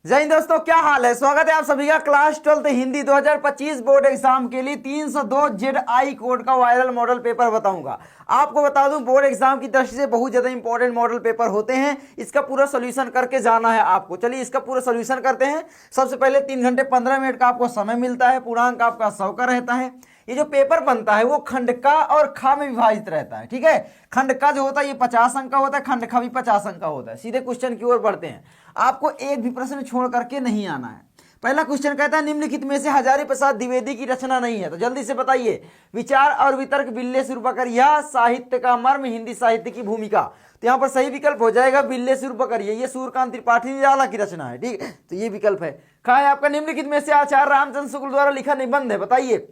जय हिंद दोस्तों, क्या हाल है। स्वागत है आप सभी का क्लास 12 हिंदी 2025 बोर्ड एग्जाम के लिए 302 ZI कोड का वायरल मॉडल पेपर बताऊंगा। आपको बता दूं, बोर्ड एग्जाम की दृष्टि से बहुत ज्यादा इंपॉर्टेंट मॉडल पेपर होते हैं। इसका पूरा सोल्यूशन करके जाना है आपको। चलिए इसका पूरा सोल्यूशन करते हैं। सबसे पहले 3 घंटे 15 मिनट का आपको समय मिलता है। पूर्णांक आपका 100 का रहता है। ये जो पेपर बनता है वो खंड का और खा में विभाजित रहता है। ठीक है, खंड का जो होता है ये 50 अंक का होता है, खंड खा भी 50 अंक का होता है। सीधे क्वेश्चन की ओर बढ़ते हैं। आपको एक भी प्रश्न छोड़ करके नहीं आना है। पहला क्वेश्चन कहता है निम्नलिखित में से हजारी प्रसाद द्विवेदी की रचना नहीं है। तो जल्दी से बताइए। विचार और वितर्क बिल्ले सुरपकर, यह साहित्य का मर्म, हिंदी साहित्य की भूमिका। तो यहाँ पर सही विकल्प हो जाएगा बिल्ले सुरपकर। ये सूर्यकांत त्रिपाठी निराला की रचना है। ठीक है, तो ये विकल्प है। कहा है आपका निम्नलिखित में से आचार्य रामचंद्र शुक्ल द्वारा लिखा निबंध है। बताइए।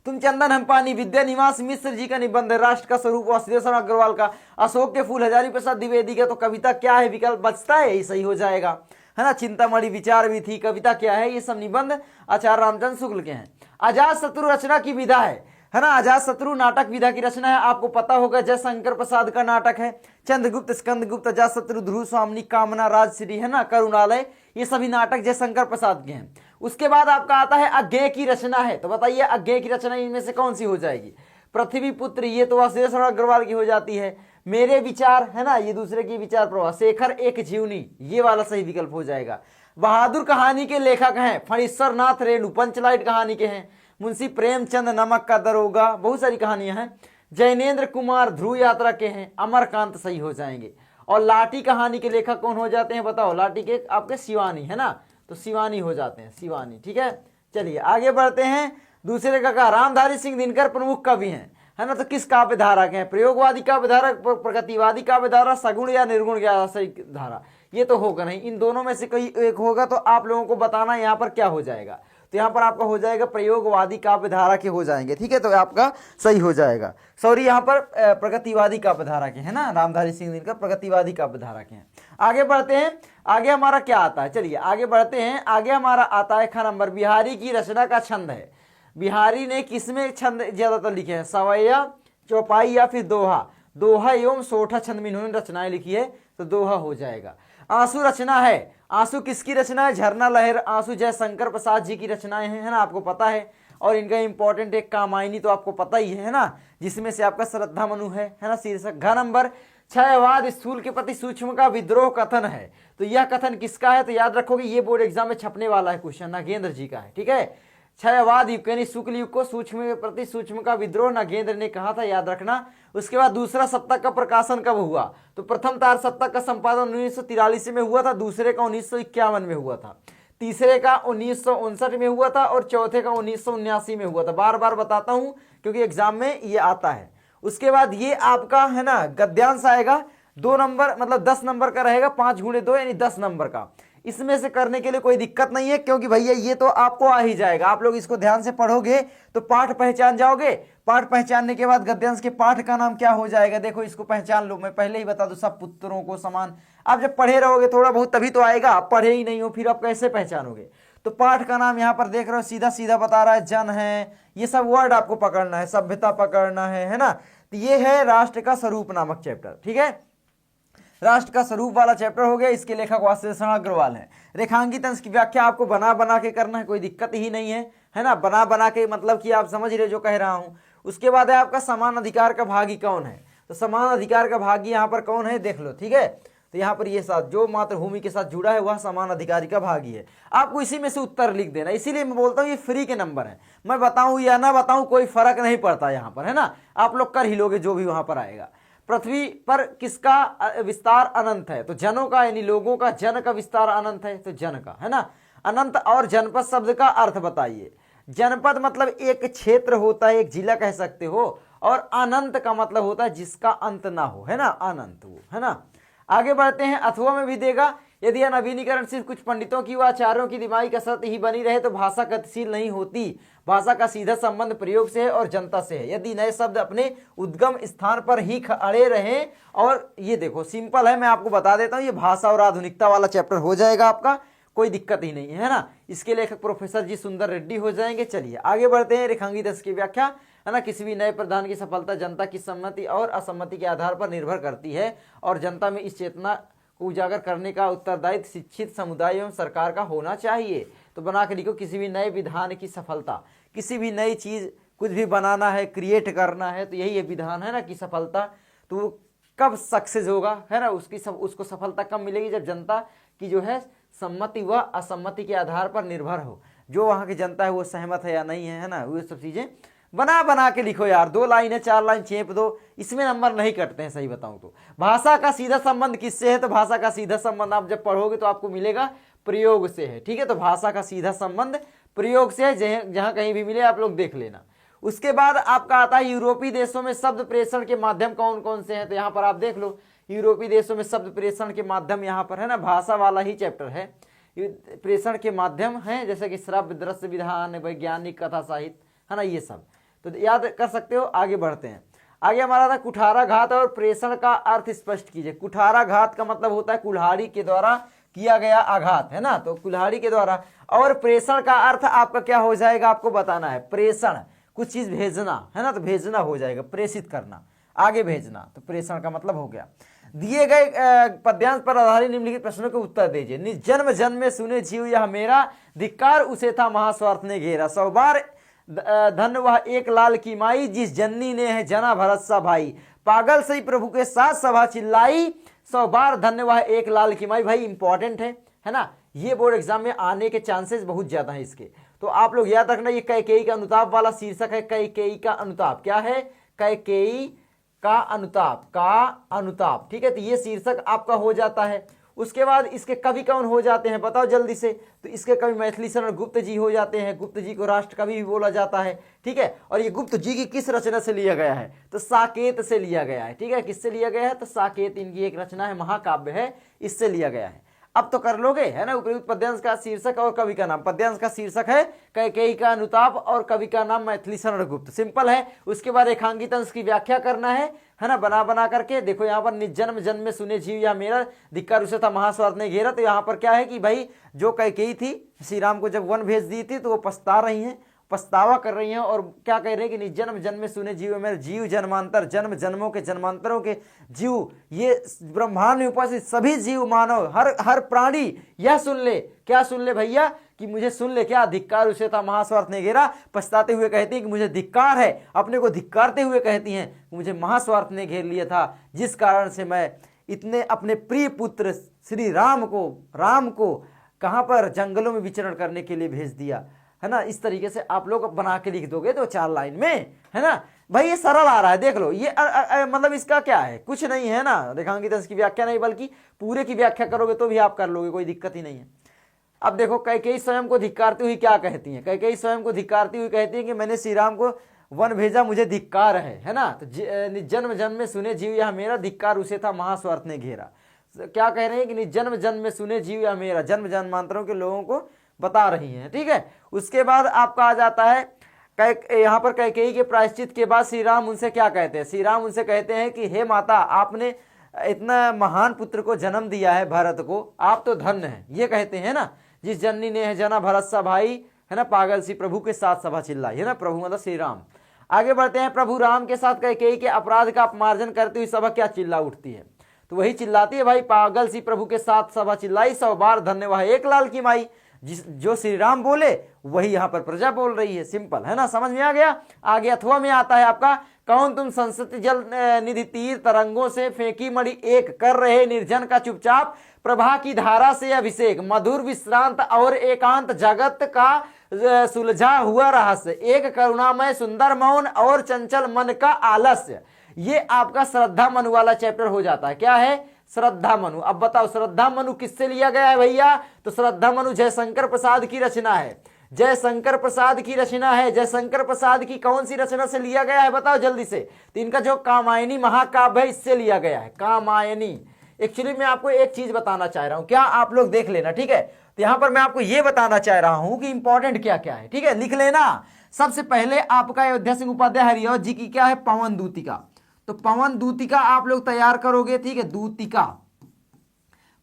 तुम चंदन हम पानी, विद्या निवास मिश्र जी का निबंध है। राष्ट्र का स्वरूप वासुदेव शर्मा अग्रवाल का। अशोक के फूल हजारी प्रसाद द्विवेदी का। तो कविता क्या है, विकल्प बचता है, ये सही हो जाएगा, है ना। चिंतामणि विचार भी थी। कविता क्या है, ये सब निबंध आचार्य रामचंद्र शुक्ल के हैं। अजात शत्रु रचना की विधा है ना। अजात शत्रु नाटक विधा की रचना है। आपको पता होगा जयशंकर प्रसाद का नाटक है। चंद्रगुप्त, स्कंदगुप्त, अजात शत्रु, ध्रुव स्वामिनी, कामना, राजश्री, है ना, करुणालय, ये सभी नाटक जयशंकर प्रसाद के हैं। उसके बाद आपका आता है अज्ञेय की रचना है। तो बताइए अज्ञेय की रचना इनमें से कौन सी हो जाएगी। पृथ्वी पुत्र, ये तो वासुदेव शर्मा अग्रवाल की हो जाती है। मेरे विचार, है ना, ये दूसरे की विचार प्रवाह। शेखर एक जीवनी, ये वाला सही विकल्प हो जाएगा। बहादुर कहानी के लेखक हैं फणीश्वर नाथ रेणु, पंचलाइट कहानी के हैं। मुंशी प्रेमचंद नमक का दरोगा, बहुत सारी कहानियां हैं। जैनेन्द्र कुमार ध्रुव यात्रा के हैं। अमरकांत सही हो जाएंगे। और लाठी कहानी के लेखक कौन हो जाते हैं बताओ। लाठी के आपके शिवानी, है ना, तो शिवानी हो जाते हैं, शिवानी। ठीक है, चलिए आगे बढ़ते हैं। दूसरे का कहा रामधारी सिंह दिनकर प्रमुख कवि हैं, है ना। तो किस काव्य धारा के हैं। प्रयोगवादी काव्य धारा, प्रगतिवादी काव्य धारा, सगुण या निर्गुण या सही धारा। ये तो होगा नहीं, इन दोनों में से कोई एक होगा। तो आप लोगों को बताना यहाँ पर क्या हो जाएगा। तो यहाँ पर आपका हो जाएगा प्रयोगवादी काव्य धारा के हो जाएंगे। ठीक है, तो आपका सही हो जाएगा। सॉरी, यहाँ पर प्रगतिवादी काव्य धारा के, है ना। रामधारी सिंह दिनकर प्रगतिवादी काव्य धारा के हैं। आगे बढ़ते हैं। आगे हमारा क्या आता है, चलिए आगे बढ़ते हैं। आगे हमारा आता है ख नंबर, बिहारी की रचना का छंद है। बिहारी ने किसमें छंद ज्यादातर लिखे हैं, सवैया, चौपाई या फिर दोहा। दोहा एवं सोठा छंद में इन्होंने रचनाएं लिखी है, तो दोहा हो जाएगा। आंसू रचना है। आंसू किसकी रचना है, झरना लहर आंसू जयशंकर प्रसाद जी की रचनाएं हैं, है ना, आपको पता है। और इनका इंपॉर्टेंट एक कामायनी तो आपको पता ही है ना, जिसमें से आपका श्रद्धा मनु है ना, शीर्षक। घ नंबर, क्षयवाद स्थूल के प्रति सूक्ष्म का विद्रोह कथन है। तो यह कथन किसका है, तो याद रखोगे ये बोर्ड एग्जाम में छपने वाला है क्वेश्चन, नागेंद्र जी का है। ठीक है, क्षयवाद युग यानी शुक्ल युग को सूक्ष्म के प्रति सूक्ष्म का विद्रोह नागेंद्र ने कहा था, याद रखना। उसके बाद दूसरा सप्तक का प्रकाशन कब हुआ, तो प्रथम तार सप्तक का संपादन 1943 में हुआ था। दूसरे का 1951 में हुआ था। तीसरे का 1959 में हुआ था। और चौथे का 1979 में हुआ था। बार बार बताता हूं क्योंकि एग्जाम में ये आता है। उसके बाद ये आपका, है ना, गद्यांश आएगा 2 नंबर, मतलब 10 नंबर का रहेगा। 5 गुणे 2 यानी 10 नंबर का। इसमें से करने के लिए कोई दिक्कत नहीं है, क्योंकि भैया ये तो आपको आ ही जाएगा। आप लोग इसको ध्यान से पढ़ोगे तो पाठ पहचान जाओगे। पाठ पहचानने के बाद गद्यांश के पाठ का नाम क्या हो जाएगा, देखो इसको पहचान लो। मैं पहले ही बता दूं, सब पुत्रों को समान। आप जब पढ़े रहोगे थोड़ा बहुत तभी तो आएगा। आप पढ़े ही नहीं हो फिर आप कैसे पहचानोगे। तो पाठ का नाम यहाँ पर देख रहे हो, सीधा सीधा बता रहा है, जन है। ये सब वर्ड आपको पकड़ना है, सभ्यता पकड़ना है ना। तो ये है राष्ट्र का स्वरूप नामक चैप्टर। ठीक है, राष्ट्र का स्वरूप वाला चैप्टर हो गया। इसके लेखक वासुदेव शर्मा अग्रवाल हैं। रेखांकित अंश की व्याख्या आपको बना बना के करना है, कोई दिक्कत ही नहीं है ना। बना बना के मतलब कि आप समझ रहे जो कह रहा हूं। उसके बाद है आपका समान अधिकार का भागी कौन है। तो समान अधिकार का भागी यहाँ पर कौन है देख लो। ठीक है, तो यहाँ पर ये साथ जो मातृभूमि के साथ जुड़ा है वह समान अधिकारी का भागी है। आपको इसी में से उत्तर लिख देना। इसीलिए मैं बोलता हूँ ये फ्री के नंबर है। मैं बताऊं या ना बताऊं कोई फर्क नहीं पड़ता यहाँ पर, है ना। आप लोग कर ही लोगे जो भी वहां पर आएगा। पृथ्वी पर किसका विस्तार अनंत है, तो जनों का, यानी लोगों का। जन का विस्तार अनंत है, तो जन का, है ना। अनंत और जनपद शब्द का अर्थ बताइए। जनपद मतलब एक क्षेत्र होता है, एक जिला कह सकते हो। और अनंत का मतलब होता है जिसका अंत ना हो, है ना, अनंत वो, है ना। आगे बढ़ते हैं। अथवा में भी देगा, यदि यह नवीनीकरण सिर्फ कुछ पंडितों की व आचार्यों की दिमागी कसरत ही बनी रहे तो भाषा गतिशील नहीं होती। भाषा का सीधा संबंध प्रयोग से है और जनता से है। यदि नए शब्द अपने उद्गम स्थान पर ही अड़े रहे, और ये देखो सिंपल है, मैं आपको बता देता हूँ, ये भाषा और आधुनिकता वाला चैप्टर हो जाएगा आपका, कोई दिक्कत ही नहीं है ना। इसके लेखक प्रोफेसर जी सुंदर रेड्डी हो जाएंगे। चलिए आगे बढ़ते हैं। रेखांकित अंश की व्याख्या, है ना। किसी भी नए प्रधान की सफलता जनता की सम्मति और असम्मति के आधार पर निर्भर करती है, और जनता में इस चेतना को उजागर करने का उत्तरदायित्व शिक्षित समुदाय एवं सरकार का होना चाहिए। तो बना के लिखो, किसी भी नए विधान की सफलता, किसी भी नई चीज़ कुछ भी बनाना है, क्रिएट करना है, तो यही है विधान है ना कि सफलता। तो वो कब सक्सेस होगा है ना, उसको सफलता कब मिलेगी, जब जनता की जो है सम्मति व असम्मति के आधार पर निर्भर हो। जो वहाँ की जनता है वो सहमत है या नहीं है ना, वो सब चीज़ें बना के लिखो यार। 2 लाइन है, 4 लाइन चेप दो, इसमें नंबर नहीं कटते हैं सही बताऊं तो। भाषा का सीधा संबंध किससे है, तो भाषा का सीधा संबंध आप जब पढ़ोगे तो आपको मिलेगा प्रयोग से है। ठीक है, तो भाषा का सीधा संबंध प्रयोग से है, जहां कहीं भी मिले आप लोग देख लेना। उसके बाद आपका आता है यूरोपीय देशों में शब्द प्रेषण के माध्यम कौन कौन से हैं, तो यहाँ पर आप देख लो यूरोपीय देशों में शब्द प्रेषण के माध्यम यहाँ पर है ना, भाषा वाला ही चैप्टर है। प्रेषण के माध्यम है जैसे कि श्रव्य, दृश्य, विधान, वैज्ञानिक, कथा, साहित्य है ना, ये सब तो याद कर सकते हो। आगे बढ़ते हैं। आगे हमारा था कुठाराघात और प्रेषण का अर्थ स्पष्ट कीजिए। कुठाराघात का मतलब होता है कुल्हाड़ी के द्वारा किया गया आघात है ना, तो कुल्हाड़ी के द्वारा। और प्रेषण का अर्थ आपका क्या हो जाएगा, आपको बताना है। प्रेषण कुछ चीज भेजना है ना, तो भेजना हो जाएगा, प्रेषित करना, आगे भेजना, तो प्रेषण का मतलब हो गया। दिए गए पद्यांश पर आधारित निम्नलिखित प्रश्नों के उत्तर दीजिए। निज जन्म जन्म में सुने जीव यह मेरा, धिक्कार उसे था महास्वार्थ ने घेरा। 100 बार धन वह एक लाल की माई, जिस जननी ने है जना भरत सा भाई। पागल सही प्रभु के साथ सभा चिल्लाई, 100 बार धन्य वह एक लाल की माई। भाई इंपॉर्टेंट है ना, ये बोर्ड एग्जाम में आने के चांसेस बहुत ज्यादा है इसके, तो आप लोग याद रखना। ये कैकेयी का अनुताप वाला शीर्षक है। कैकेयी का अनुताप क्या है, कैकेयी का अनुताप ठीक है, तो ये शीर्षक आपका हो जाता है। उसके बाद इसके कवि कौन हो जाते हैं बताओ जल्दी से, तो इसके कवि मैथिली शरण गुप्त जी हो जाते हैं। गुप्त जी को राष्ट्र कवि भी बोला जाता है। ठीक है, और ये गुप्त जी की किस रचना से लिया गया है, तो साकेत से लिया गया है। ठीक है, किससे लिया गया है, तो साकेत इनकी एक रचना है, महाकाव्य है, इससे लिया गया है। अब तो कर लोगे है ना। उपयुक्त पद्यांश का शीर्षक और कवि का नाम। पद्यांश का शीर्षक है कैकेयी का अनुताप और कवि का नाम मैथिली शरण गुप्त, सिंपल है। उसके बाद रेखांकित अंश की व्याख्या करना है ना, बना करके देखो यहाँ पर निजन्म जन्म में सुने जीव या मेरा, धिक्कार उसे था महास्वार्थ ने घेरा। तो यहाँ पर क्या है कि भाई जो कैकेयी थी श्री राम को जब वन भेज दी थी तो वो पछता रही हैं, पछतावा कर रही हैं, और क्या कह रहे हैं कि निजन्म जन्म में सुने जीव मेरे, जीव जन्मांतर, जन्म जन्मों के जन्मांतरों के जीव, ये ब्रह्मांड में उपस्थित सभी जीव मानव हर प्राणी यह सुन ले, क्या सुन ले भैया, कि मुझे सुन ले, क्या धिक्कार उसे था महास्वार्थ ने घेरा। पछताते हुए कहती हैं कि मुझे धिक्कार है, अपने को धिक्कारते हुए कहती हैं मुझे महास्वार्थ ने घेर लिया था, जिस कारण से मैं इतने अपने प्रिय पुत्र श्री राम को कहाँ पर जंगलों में विचरण करने के लिए भेज दिया है ना। इस तरीके से आप लोग बना के लिख दोगे तो 4 लाइन में है ना। भाई ये सरल आ रहा है, देख लो। ये मतलब इसका क्या है, कुछ नहीं है ना, रेखांकित अंश की व्याख्या नहीं बल्कि पूरे की व्याख्या करोगे तो भी आप कर लोगे, कोई दिक्कत ही नहीं है। अब देखो कैकेयी स्वयं को धिक्कारती हुई क्या कहती है। कैकेयी स्वयं को धिक्कारती हुई कहती है कि मैंने श्री राम को वन भेजा, मुझे धिक्कार है ना। तो जन्म जन्म में सुने जीव यह मेरा, धिक्कार उसे था महास्वार्थ ने घेरा। क्या कह रहे हैं कि जन्म जन्म में सुने जीव यह मेरा, जन्म जन्मांतरों के लोगों को बता रही हैं। ठीक है, उसके बाद आपका आ जाता है यहाँ पर कैकेयी के प्रायश्चित के बाद श्री राम उनसे क्या कहते हैं। श्री राम उनसे कहते हैं कि हे माता, आपने इतना महान पुत्र को जन्म दिया है भरत को, आप तो धन्य हैं। ये कहते हैं ना, जिस जननी ने है जना भरत सा भाई है ना, पागल सी प्रभु के साथ सभा चिल्लाई है ना, प्रभु मतलब श्री राम। आगे बढ़ते हैं। प्रभु राम के साथ कैकेयी के अपराध का अपमार्जन करती हुई सभा क्या चिल्ला उठती है, तो वही चिल्लाती है भाई, पागल सी प्रभु के साथ सभा चिल्लाई, 100 बार धन्य वह एक लाल की माई। जो श्री राम बोले वही यहाँ पर प्रजा बोल रही है, सिंपल है ना, समझ में आ गया। आगे अथवा में आता है आपका, कौन तुम संसति जल निधि तीर तरंगों से फेंकी मणि एक, कर रहे निर्जन का चुपचाप प्रभा की धारा से अभिषेक, मधुर विश्रांत और एकांत जगत का सुलझा हुआ रहस्य, एक करुणामय सुंदर मौन और चंचल मन का आलस्य। ये आपका श्रद्धा मनु वाला चैप्टर हो जाता है। क्या है, श्रद्धा मनु। अब बताओ श्रद्धा मनु किससे लिया गया है भैया, तो श्रद्धा मनु जयशंकर प्रसाद की रचना है। जयशंकर प्रसाद की रचना है। जयशंकर प्रसाद की कौन सी रचना से लिया गया है बताओ जल्दी से, तो इनका जो कामायनी महाकाव्य है इससे लिया गया है, कामायनी। एक्चुअली मैं आपको एक चीज बताना चाह रहा हूं, क्या आप लोग देख लेना, ठीक है। तो यहां पर मैं आपको यह बताना चाह रहा हूं कि इंपॉर्टेंट क्या क्या है, ठीक है, लिख लेना। सबसे पहले आपका अयोध्या सिंह उपाध्याय हरिऔध जी की क्या है, पवन दूतिका। तो पवन दूतिका आप लोग तैयार करोगे, ठीक है, दूतिका,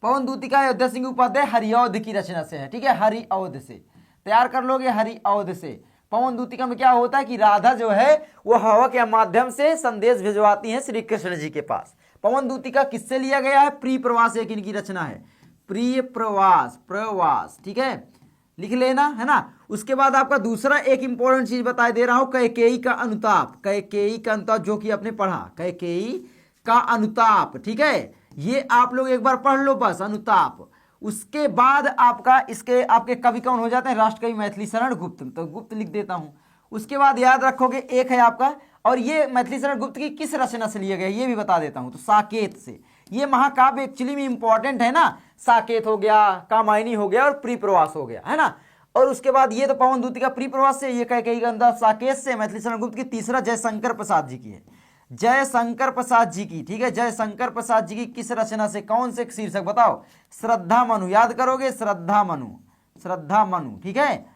पवन दूतिका अयोध्या सिंह उपाध्याय हरिऔध की रचना से है, ठीक है, हरिऔध से तैयार कर लोगे, हरिऔध से। पवन दूतिका में क्या होता है कि राधा जो है वो हवा के माध्यम से संदेश भिजवाती हैं श्री कृष्ण जी के पास। पवन दूतिका किससे लिया गया है? प्रिय प्रवास एक इनकी रचना है, प्रिय प्रवास, प्रवास, ठीक है, लिख लेना, है ना। उसके बाद आपका दूसरा एक इंपॉर्टेंट चीज बता दे रहा हूं, कैकेयी का अनुताप, कैकेयी का अनुताप जो कि आपने पढ़ा, कैकेयी का अनुताप, ठीक है, ये आप लोग एक बार पढ़ लो बस, अनुताप। उसके बाद आपका इसके आपके कवि कौन हो जाते हैं? राष्ट्र कवि मैथिली शरण गुप्त, तो गुप्त लिख देता हूं। उसके बाद याद रखोगे एक है आपका, और ये मैथिली शरण गुप्त की किस रचना से लिया गया ये भी बता देता हूं, तो साकेत से। ये महाकाव्य एक्चुअली में इंपॉर्टेंट है ना, साकेत हो गया, कामायनी हो गया और प्रिय प्रवास हो गया, है ना। और उसके बाद ये तो पवन दूतिका प्रिय प्रवास से, ये कैकेयी का अनुताप साकेत से, मैथिली शरण गुप्त की तीसरा जयशंकर प्रसाद जी की है, जयशंकर प्रसाद जी की, ठीक है, जयशंकर प्रसाद जी की किस रचना से, कौन से शीर्षक बताओ? श्रद्धा मनु, याद करोगे, श्रद्धा मनु, श्रद्धा मनु, ठीक है,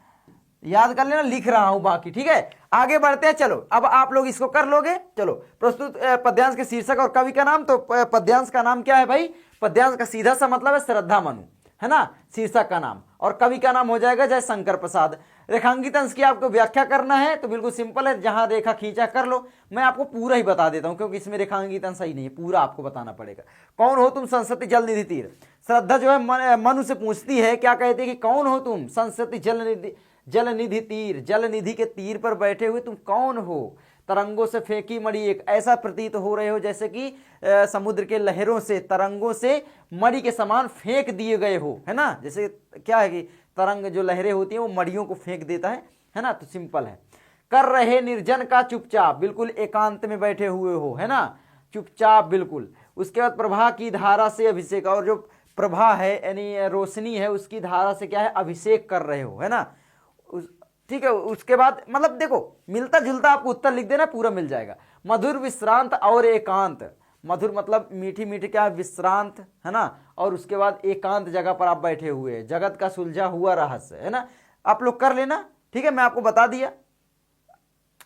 याद कर लेना, लिख रहा हूं बाकी, ठीक है। आगे बढ़ते हैं, चलो अब आप लोग इसको कर लोगे। चलो प्रस्तुत पद्यांश के शीर्षक और कवि का नाम, तो पद्यांश का नाम क्या है भाई? पद्यांश का सीधा सा मतलब है श्रद्धा मनु, है ना, शीर्षक का नाम, और कवि का नाम हो जाएगा जयशंकर प्रसाद। रेखांकित अंश की आपको व्याख्या करना है तो बिल्कुल सिंपल है, जहां रेखा खींचा कर लो। मैं आपको पूरा ही बता देता हूं क्योंकि इसमें रेखांकित अंश सही नहीं है, पूरा आपको बताना पड़ेगा। कौन हो तुम संस्कृति जल निधि तीर? श्रद्धा जो है मनु से पूछती है, क्या कहती है कि कौन हो तुम संस्कृति जल निधि तीर, जल निधि के तीर पर बैठे हुए तुम कौन हो? तरंगों से फेंकी मणि एक, ऐसा प्रतीत हो रहे हो जैसे कि समुद्र के लहरों से, तरंगों से मणि के समान फेंक दिए गए हो, है ना। जैसे क्या है कि तरंग जो लहरें होती हैं वो मड़ियों को फेंक देता है ना, तो सिंपल है। कर रहे निर्जन का चुपचाप, बिल्कुल एकांत में बैठे हुए हो, है ना, चुपचाप बिल्कुल। उसके बाद प्रभा की धारा से अभिषेक, और जो प्रभा है यानी रोशनी है उसकी धारा से क्या है? अभिषेक कर रहे हो, है ना, ठीक है। उसके बाद मतलब देखो मिलता जुलता आपको उत्तर लिख देना, पूरा मिल जाएगा। मधुर विश्रांत और एकांत, मधुर मतलब मीठी मीठी, क्या विश्रांत, है ना, और उसके बाद एकांत जगह पर आप बैठे हुए, जगत का सुलझा हुआ रहस्य, है ना। आप लोग कर लेना, ठीक है, मैं आपको बता दिया,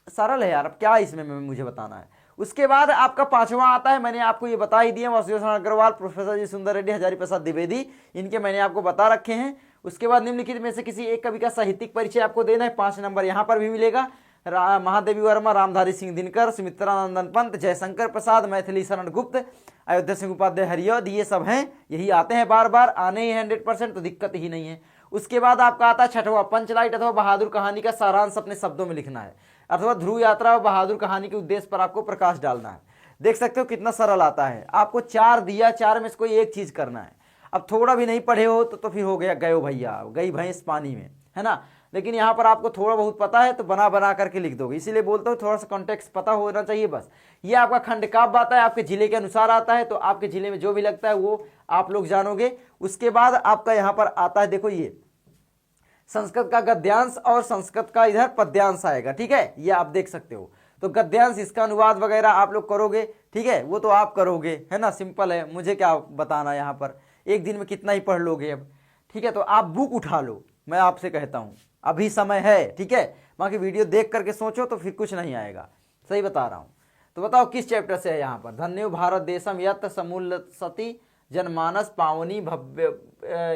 सरल है यार, अब क्या इसमें मुझे बताना है। उसके बाद आपका पांचवा आता है, मैंने आपको ये बता ही दिया, वासुदेव अग्रवाल, प्रोफेसर जी सुंदर रेड्डी, हजारी प्रसाद द्विवेदी, इनके मैंने आपको बता रखे हैं। उसके बाद निम्नलिखित में से किसी एक कवि का साहित्यिक परिचय आपको देना है, 5 नंबर यहाँ पर भी मिलेगा। महादेवी वर्मा, रामधारी सिंह दिनकर, सुमित्रानंदन पंत, जयशंकर प्रसाद, मैथिली शरण गुप्त, अयोध्या सिंह उपाध्याय हरियौद, ये सब हैं, यही आते हैं बार बार, आने ही 100%, तो दिक्कत ही नहीं है। उसके बाद आपका आता है छठवां, पंचलाइट अथवा बहादुर कहानी का सारांश अपने शब्दों में लिखना है, अथवा ध्रुव यात्रा और बहादुर कहानी के उद्देश्य पर आपको प्रकाश डालना है। देख सकते हो कितना सरल आता है, आपको 4 दिया, 4 में से कोई एक चीज करना है। अब थोड़ा भी नहीं पढ़े हो तो फिर हो गया गयो भैया, गई भैंस पानी में, है ना। लेकिन यहाँ पर आपको थोड़ा बहुत पता है तो बना बना करके लिख दोगे, इसीलिए बोलता हूँ थोड़ा सा कॉन्टेक्स्ट पता होना चाहिए बस। ये आपका खंड काव्य आता है, आपके जिले के अनुसार आता है, तो आपके जिले में जो भी लगता है वो आप लोग जानोगे। उसके बाद आपका यहाँ पर आता है, देखो ये संस्कृत का गद्यांश और संस्कृत का इधर पद्यांश आएगा, ठीक है, ये आप देख सकते हो। तो गद्यांश इसका अनुवाद वगैरह आप लोग करोगे, ठीक है, वो तो आप करोगे, है ना, सिंपल है, मुझे क्या बताना यहाँ पर, एक दिन में कितना ही पढ़ लोगे अब, ठीक है। तो आप बुक उठा लो, मैं आपसे कहता हूँ अभी समय है, ठीक है, बाकी वीडियो देख करके सोचो तो फिर कुछ नहीं आएगा, सही बता रहा हूँ। तो बताओ किस चैप्टर से है यहाँ पर? धन्यो भारत देशम यत् समूल सती जनमानस पावनी भव्य,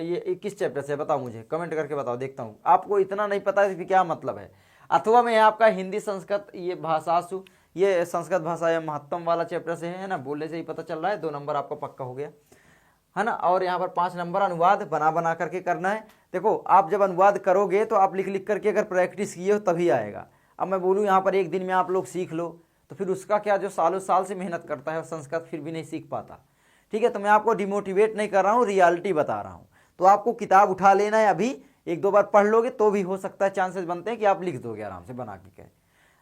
ये किस चैप्टर से है बताओ, मुझे कमेंट करके बताओ, देखता हूँ। आपको इतना नहीं पता है कि क्या मतलब है। अथवा में आपका हिंदी संस्कृत ये भाषासु, ये संस्कृत भाषा या महत्तम वाला चैप्टर से है ना, बोलने से ही पता चल रहा है, 2 नंबर आपका पक्का हो गया, है ना। और यहाँ पर 5 नंबर अनुवाद बना बना करके करना है। देखो आप जब अनुवाद करोगे तो आप लिख लिख करके अगर प्रैक्टिस किए हो तभी आएगा। अब मैं बोलूँ यहाँ पर एक दिन में आप लोग सीख लो तो फिर उसका क्या, जो सालों साल से मेहनत करता है संस्कृत फिर भी नहीं सीख पाता, ठीक है। तो मैं आपको डिमोटिवेट नहीं कर रहा हूँ, रियलिटी बता रहा हूँ। तो आपको किताब उठा लेना है, अभी 1-2 बार पढ़ लोगे तो भी हो सकता है, चांसेस बनते हैं कि आप लिख दोगे आराम से बना के।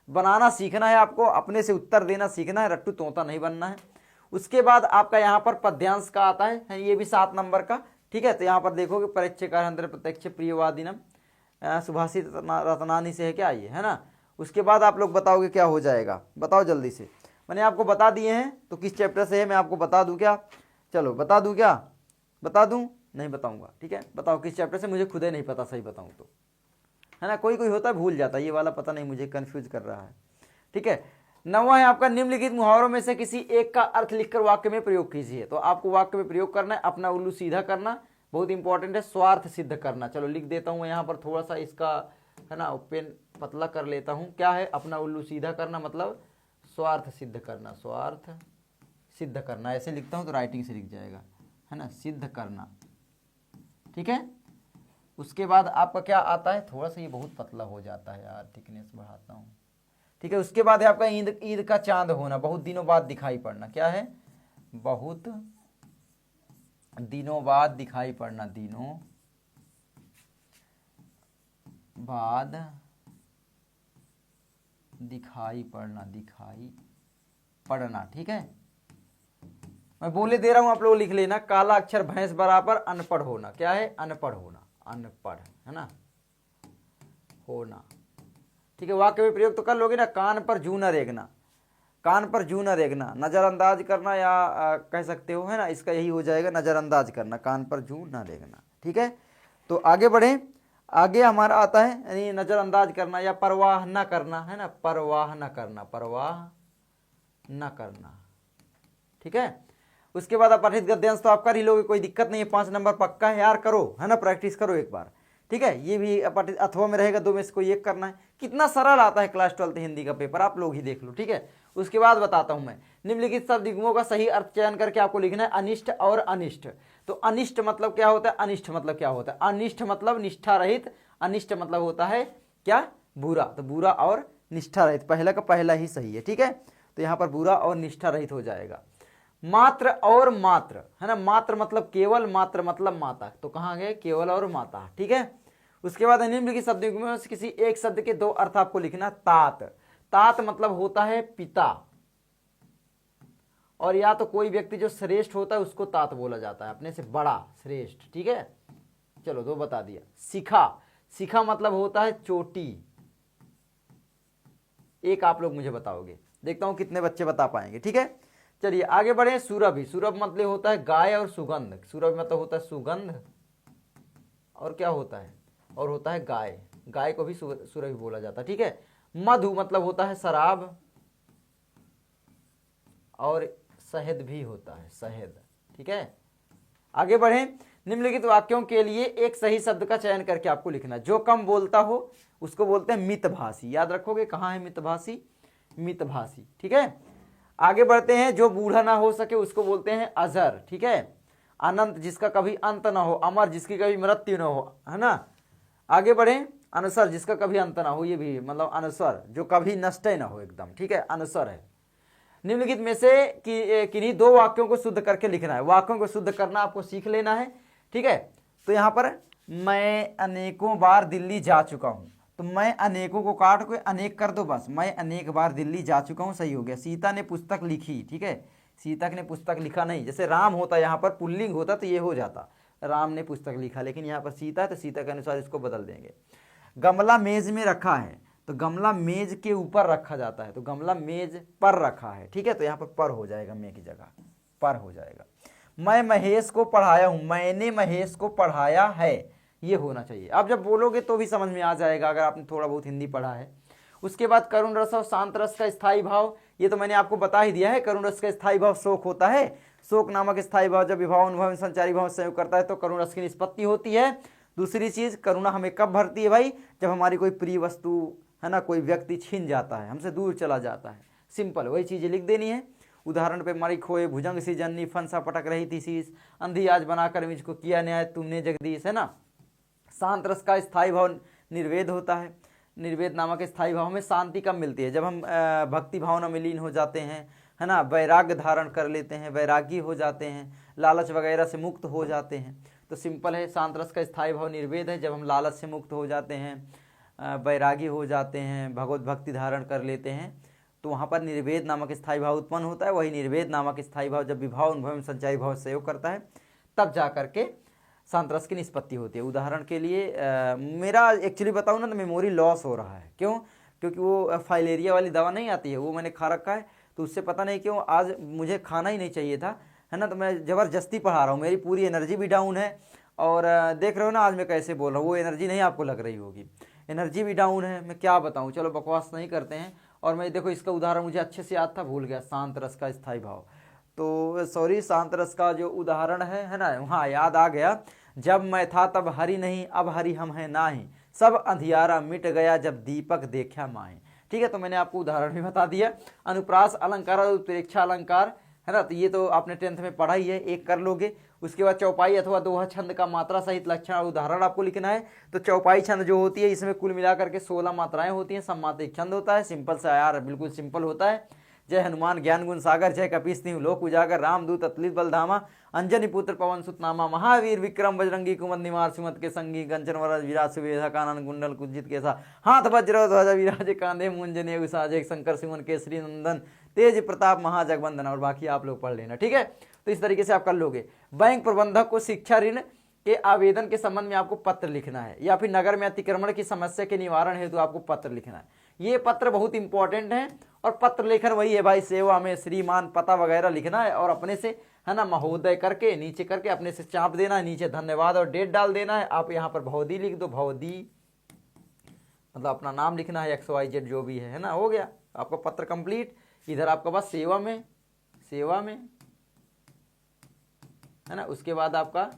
बनाना सीखना है आपको, अपने से उत्तर देना सीखना है, रट्टू तोता नहीं बनना है। उसके बाद आपका यहाँ पर पद्यांश का आता है, ये भी 7 नंबर का, ठीक है। तो यहाँ पर देखोगे परीक्षेकार प्रत्यक्ष प्रियवादिनम सुभाषित रत्नानी से है क्या ये, है ना। उसके बाद आप लोग बताओगे क्या हो जाएगा, बताओ जल्दी से, मैंने आपको बता दिए हैं। तो किस चैप्टर से है मैं आपको बता दूं क्या? चलो बता दूं क्या, बता दूं? नहीं बताऊंगा, ठीक है। बताओ किस चैप्टर से, मुझे खुद ही नहीं पता सही बताऊं तो, है ना। कोई कोई होता है भूल जाता है, ये वाला पता नहीं, मुझे कंफ्यूज कर रहा है, ठीक है। 9वां है आपका, निम्नलिखित मुहावरों में से किसी एक का अर्थ लिखकर वाक्य में प्रयोग कीजिए। तो आपको वाक्य में प्रयोग करना है, अपना उल्लू सीधा करना, बहुत इंपॉर्टेंट है, स्वार्थ सिद्ध करना। चलो लिख देता हूं मैं यहाँ पर थोड़ा सा इसका, है ना, पेन पतला कर लेता हूं। क्या है? अपना उल्लू सीधा करना मतलब स्वार्थ सिद्ध करना, स्वार्थ सिद्ध करना, ऐसे लिखता हूँ तो राइटिंग से लिख जाएगा, है ना, सिद्ध करना। ठीक है, उसके बाद आपका क्या आता है, थोड़ा सा ये बहुत पतला हो जाता है यार, थिकनेस बढ़ाता हूँ। ठीक है, उसके बाद है आपका ईद, ईद का चांद होना, बहुत दिनों बाद दिखाई पड़ना। क्या है, बहुत दिनों बाद दिखाई पड़ना, दिनों बाद दिखाई पड़ना, दिखाई पढ़ना। ठीक है, मैं बोले दे रहा हूं, आप लोग लिख लेना। काला अक्षर भैंस बराबर अनपढ़ होना। क्या है, अनपढ़ होना, अनपढ़, है ना, होना। ठीक है, वाक्य में प्रयोग तो कर लोगे ना, कान पर जू न रेंगना, कान पर जू न रेंगना, नजरअंदाज करना, या कह सकते हो, है ना, इसका यही हो जाएगा, नजरअंदाज करना, कान पर जू न रेंगना। ठीक है, तो आगे बढ़े, आगे हमारा आता है यानी नजरअंदाज करना या परवाह न करना, है ना, परवाह न करना, परवाह न करना। ठीक है, उसके बाद अपठित गद्यांश तो आप कर ही लोगे, कोई दिक्कत नहीं है, 5 नंबर पक्का है यार, करो, है ना, प्रैक्टिस करो एक बार। ठीक है, ये भी अपठित अथवा में रहेगा, 2 में से कोई एक करना है। कितना सरल आता है क्लास 12 हिंदी का पेपर, आप लोग ही देख लो। ठीक है, उसके बाद बताता हूं मैं, निम्नलिखित शब्द युग्मों का सही अर्थ चयन करके आपको लिखना है, अनिष्ट और अनिष्ट। तो अनिष्ट मतलब क्या होता है, अनिष्ट मतलब क्या होता है, अनिष्ट मतलब निष्ठा रहित, अनिष्ट मतलब होता है क्या, बुरा। तो बुरा और निष्ठा रहित, पहला का पहला ही सही है। ठीक है, तो यहाँ पर बुरा और निष्ठा रहित हो जाएगा। मात्र और मात्र, है ना, मात्र मतलब केवल, मात्र मतलब माता, तो कहाँ गए, केवल और माता। ठीक है, उसके बाद निम्नलिखित शब्द में से किसी एक शब्द के 2 अर्थ आपको लिखना। तात, तात मतलब होता है पिता, और या तो कोई व्यक्ति जो श्रेष्ठ होता है उसको तात बोला जाता है, अपने से बड़ा, श्रेष्ठ। ठीक है, चलो 2 बता दिया। शिखा, शिखा मतलब होता है चोटी, एक आप लोग मुझे बताओगे, देखता हूं कितने बच्चे बता पाएंगे। ठीक है, चलिए आगे बढ़े। सूरभि, सूरभ मतलब होता है गाय और सुगंध, सूरभ मतलब होता है सुगंध, और क्या होता है, और होता है गाय, गाय को भी सूरभि बोला जाता है। ठीक है, मधु मतलब होता है शराब, और शहद भी होता है, शहद। ठीक है, आगे बढ़े। निम्नलिखित वाक्यों के लिए एक सही शब्द का चयन करके आपको लिखना। जो कम बोलता हो उसको बोलते हैं मितभाषी, याद रखोगे, कहाँ है मितभाषी, मितभाषी। ठीक है, आगे बढ़ते हैं। जो बूढ़ा ना हो सके उसको बोलते हैं अजर। ठीक है, अनंत जिसका कभी अंत ना हो, अमर जिसकी कभी मृत्यु ना हो, है ना। आगे बढ़े। अनुस्वर जिसका कभी अंत ना हो, ये भी मतलब अनुस्वर जो कभी नष्ट ना हो एकदम। ठीक है, अनुस्वर है। निम्नलिखित में से किन्हीं 2 वाक्यों को शुद्ध करके लिखना है। वाक्यों को शुद्ध करना आपको सीख लेना है। ठीक है, तो यहाँ पर मैं अनेकों बार दिल्ली जा चुका हूँ, तो मैं अनेकों को काट के अनेक कर दो बस, मैं अनेक बार दिल्ली जा चुका हूँ, सही हो गया। सीता ने पुस्तक लिखी। ठीक है, सीता ने पुस्तक लिखा नहीं, जैसे राम होता यहाँ पर पुल्लिंग होता तो ये हो जाता, राम ने पुस्तक लिखा, लेकिन यहाँ पर सीता है तो सीता के अनुसार इसको बदल देंगे। गमला मेज में रखा है, तो गमला मेज के ऊपर रखा जाता है, तो गमला मेज पर रखा है। ठीक है, तो यहाँ पर हो जाएगा, मैं की जगह पर हो जाएगा। मैं महेश को पढ़ाया हूँ, मैंने महेश को पढ़ाया है, ये होना चाहिए। अब जब बोलोगे तो भी समझ में आ जाएगा अगर आपने थोड़ा बहुत हिंदी पढ़ा है। उसके बाद करुण रस और शांत रस का स्थायी भाव, ये तो मैंने आपको बता ही दिया है। करुण रस का स्थायी भाव शोक होता है। शोक नामक स्थायी भाव जब विभाव अनुभव में संचारी भाव संयोग करता है तो करुण रस की निष्पत्ति होती है। दूसरी चीज, करुणा हमें कब भरती है भाई, जब हमारी कोई प्रिय वस्तु, है ना, कोई व्यक्ति छीन जाता है, हमसे दूर चला जाता है। सिंपल, वही चीजें लिख देनी है। उदाहरण पे मारी खोए भुजंग सी जननी, फंसा पटक रही थी शीश, अंधी आज बनाकर मुझको किया न्याय तुमने जगदीश, है ना। शांत रस का स्थायी भाव निर्वेद होता है। निर्वेद नामक स्थायी भाव में शांति कब मिलती है, जब हम भक्ति भावना में लीन हो जाते हैं, है ना, वैराग्य धारण कर लेते हैं, वैरागी हो जाते हैं, लालच वगैरह से मुक्त हो जाते हैं। तो सिंपल है, शांत रस का स्थायी भाव निर्वेद है, जब हम लालच से मुक्त हो जाते हैं, वैरागी हो जाते हैं, भगवत भक्ति धारण कर लेते हैं, तो वहाँ पर निर्वेद नामक स्थायी भाव उत्पन्न होता है। वही निर्वेद नामक स्थायी भाव जब विभाव अनुभव में संचारी भाव सहयोग करता है, तब जा करके शांत रस की निष्पत्ति होती है। उदाहरण के लिए मेरा एक्चुअली बताऊँ ना तो मेमोरी लॉस हो रहा है। क्यों? क्योंकि वो फाइलेरिया वाली दवा नहीं आती है, वो मैंने खा रखा है, तो उससे पता नहीं क्यों आज मुझे खाना ही नहीं चाहिए था, है ना। तो मैं ज़बरदस्ती पढ़ा रहा हूँ, मेरी पूरी एनर्जी भी डाउन है। और देख रहे हो ना आज मैं कैसे बोल रहा हूँ, वो एनर्जी नहीं आपको लग रही होगी, एनर्जी भी डाउन है। मैं क्या बताऊँ, चलो बकवास नहीं करते हैं। और मैं देखो इसका उदाहरण मुझे अच्छे से याद था, भूल गया, शांत रस का स्थायी भाव। तो सॉरी, शांत रस का जो उदाहरण है ना, वहाँ याद आ गया। जब मैं था तब हरि नहीं, अब हरि हम हैं नाही, सब अंधियारा मिट गया जब दीपक देखा माहे। ठीक है, तो मैंने आपको उदाहरण भी बता दिया। अनुप्रास अलंकार और उत्प्रेक्षा अलंकार, है ना। तो ये तो आपने 10th में पढ़ा ही है, एक कर लोगे। उसके बाद चौपाई अथवा दोहा छंद का मात्रा सहित लक्षण और उदाहरण आपको लिखना है। तो चौपाई छंद जो होती है इसमें कुल मिलाकर के 16 मात्राएं होती हैं। सममात्रिक छंद होता है, सिंपल सा यार, बिल्कुल सिंपल होता है। जय हनुमान ज्ञान गुण सागर, जय कपीस तिहु लोक उजागर, रामदूत अतुलित बलधामा, अंजनी पुत्र पवन सुत नामा, महावीर विक्रम बजरंगी कुमद निवार सुमत के संगी, कंचन वरद विराज सुबेधा कानन कुंडल कुंजित केसा, हाथ वज्र ध्वजा विराजे कांधे मुंजने साजे, शंकर सुमन केसरी नंदन, तेज प्रताप महाजगवंदन। और बाकी आप लोग पढ़ लेना, ठीक है। तो इस तरीके से आप कर लोगे। बैंक प्रबंधक को शिक्षा ऋण के आवेदन के संबंध में आपको पत्र लिखना है, या फिर नगर में अतिक्रमण की समस्या के निवारण हेतु तो आपको पत्र लिखना है। ये पत्र बहुत इंपॉर्टेंट है। और पत्र लेखन वही है भाई, सेवा में श्रीमान पता वगैरह लिखना है और अपने से, है ना, महोदय करके नीचे करके अपने से चाप देना है, नीचे धन्यवाद और डेट डाल देना है। आप यहाँ पर भौदी लिख दो, भौदी मतलब अपना नाम लिखना है, XYZ जो भी है ना। हो गया आपका पत्र कंप्लीट। इधर आपका बस सेवा में है ना। उसके बाद आपका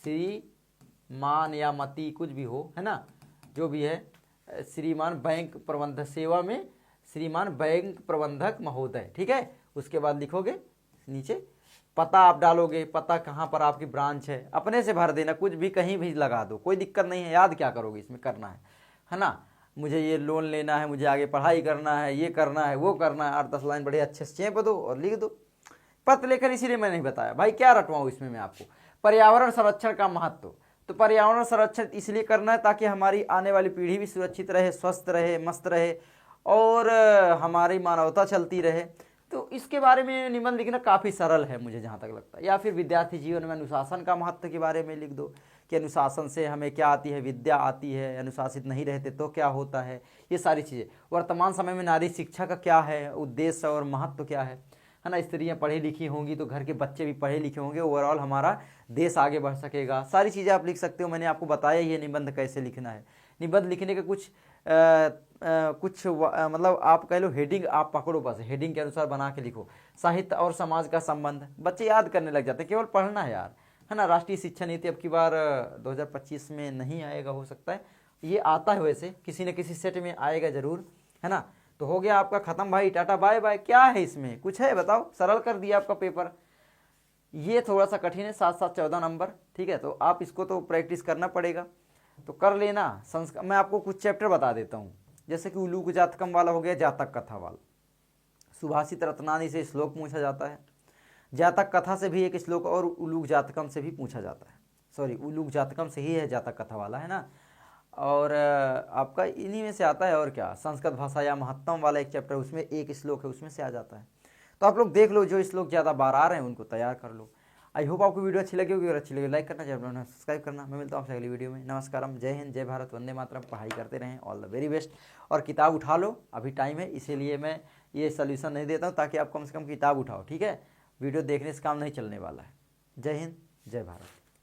श्रीमान या मती कुछ भी हो, है ना, जो भी है, श्रीमान बैंक प्रबंधक, सेवा में श्रीमान बैंक प्रबंधक महोदय, ठीक है। उसके बाद लिखोगे नीचे पता आप डालोगे, पता कहाँ पर आपकी ब्रांच है, अपने से भर देना, कुछ भी कहीं भी लगा दो, कोई दिक्कत नहीं है। याद क्या करोगे, इसमें करना है ना। मुझे ये लोन लेना है, मुझे आगे पढ़ाई करना है, ये करना है, वो करना है, 8-10 लाइन बड़े अच्छे से चेप दो और लिख दो। पत्र लेकर इसीलिए मैं नहीं बताया भाई, क्या रटवाऊँ इसमें मैं आपको। पर्यावरण संरक्षण का महत्व, तो पर्यावरण संरक्षण इसलिए करना है ताकि हमारी आने वाली पीढ़ी भी सुरक्षित रहे, स्वस्थ रहे, मस्त रहे और हमारी मानवता चलती रहे। तो इसके बारे में निबंध लिखना काफ़ी सरल है मुझे जहाँ तक लगता है। या फिर विद्यार्थी जीवन में अनुशासन का महत्व के बारे में लिख दो कि अनुशासन से हमें क्या आती है, विद्या आती है, अनुशासित नहीं रहते तो क्या होता है, ये सारी चीज़ें। वर्तमान समय में नारी शिक्षा का क्या है उद्देश्य और महत्व क्या है ना। स्त्रियाँ पढ़ी लिखी होंगी तो घर के बच्चे भी पढ़े लिखे होंगे, ओवरऑल हमारा देश आगे बढ़ सकेगा। सारी चीज़ें आप लिख सकते हो। मैंने आपको बताया ही है निबंध कैसे लिखना है। निबंध लिखने के कुछ मतलब आप कह लो हेडिंग आप पकड़ो, बस हेडिंग के अनुसार बना के लिखो। साहित्य और समाज का संबंध, बच्चे याद करने लग जाते हैं, केवल पढ़ना है यार, है ना। राष्ट्रीय शिक्षा नीति अब की बार 2025 में नहीं आएगा, हो सकता है ये आता है, वैसे किसी न किसी सेट में आएगा जरूर, है ना। तो हो गया आपका खत्म भाई, टाटा बाय बाय। क्या है इसमें, कुछ है बताओ, सरल कर दिया आपका पेपर। ये थोड़ा सा कठिन है, 7-7 14 नंबर, ठीक है। तो आप इसको तो प्रैक्टिस करना पड़ेगा, तो कर लेना। संस्कार मैं आपको कुछ चैप्टर बता देता हूँ, जैसे कि उलूक जातकम वाला हो गया, जातक कथा वाला। सुभाषित रत्नानी से श्लोक पूछा जाता है, जातक कथा से भी एक श्लोक और उलूक जातकम से भी पूछा जाता है। सॉरी, उलूक जातकम से ही है जातक कथा वाला, है ना। और आपका इन्हीं में से आता है। और क्या, संस्कृत भाषा या महत्तम वाला एक चैप्टर, उसमें एक श्लोक है, उसमें से आ जाता है। तो आप लोग देख लो, जो श्लोक ज़्यादा बार आ रहे हैं उनको तैयार कर लो। आई होप आपको वीडियो अच्छी लगी होगी, और अच्छी लगी लाइक करना, चैनल सब्सक्राइब करना। मैं मिलता हूँ आपसे अगली वीडियो में। नमस्कारम, जय हिंद, जय भारत, वंदे मातरम। पढ़ाई करते रहें, ऑल द वेरी बेस्ट। और किताब उठा लो, अभी टाइम है, इसीलिए मैं ये सोल्यूशन नहीं देता हूँ, ताकि आप कम से कम किताब उठाओ, ठीक है। वीडियो देखने से काम नहीं चलने वाला है। जय हिंद, जय भारत।